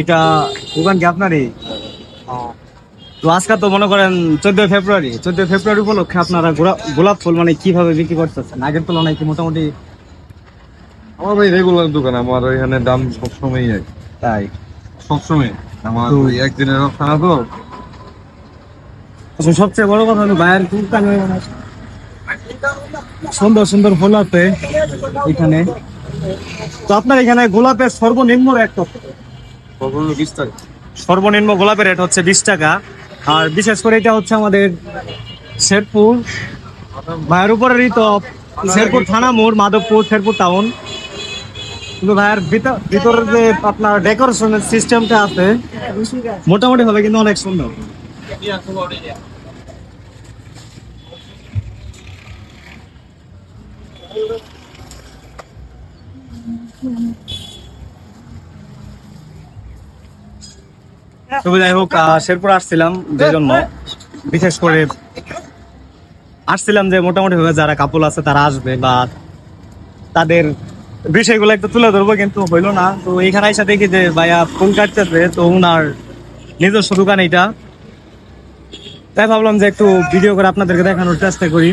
এটা দোকান কি আপনারই? তো আজকে তো মনে করেন 14 ফেব্রুয়ারি উপলক্ষে আপনারা গোলাপ ফুল মানে কিভাবে বিক্রি করতেছেন আগের তুলনায় কি মোটামুটি? আমার ভাই রেগুলার দোকান, আমার ওইখানে দাম সবসময় এক, তাই সবসময় আমার ওই একদিনের খানা তো। আচ্ছা, সবচেয়ে বড় কথা হলো ভাইয়ের দোকানে সুন্দর সুন্দর ফুল আছে এখানে। তো আপনার এখানে গোলাপের সর্বনিম্ন রেট কত? 20 টাকা। সর্বনিম্ন গোলাপের রেট হচ্ছে 20 টাকা। আর বিশেষ করে এটা হচ্ছে আমাদের শেরপুর ভাইয়ের উপরেরই তো, শেরপুর থানা মোড়, মাধবপুর, শেরপুর টাউন। কিন্তু ভাইয়ের ভিতরের যে আপনার ডেকোরেশনের সিস্টেমটা আছে মোটামুটি হবে কিন্তু অনেক সুন্দর। তবে যাই হোক, শেরপুর আসছিলাম যে জন্য, বিশেষ করে আসছিলাম যে মোটামুটি ভাবে যারা কাপল আছে তারা আসবে বা তাদের বিষয়গুলো একটু তুলে ধরবো, কিন্তু হইলো না। তো এখানে এসে দেখি যে ভাইয়া ফুল কাটতেছে, তো উনার নিজস্ব দোকান এইটা, তাই ভাবলাম যে একটু ভিডিও করে আপনাদেরকে দেখানোর চেষ্টা করি।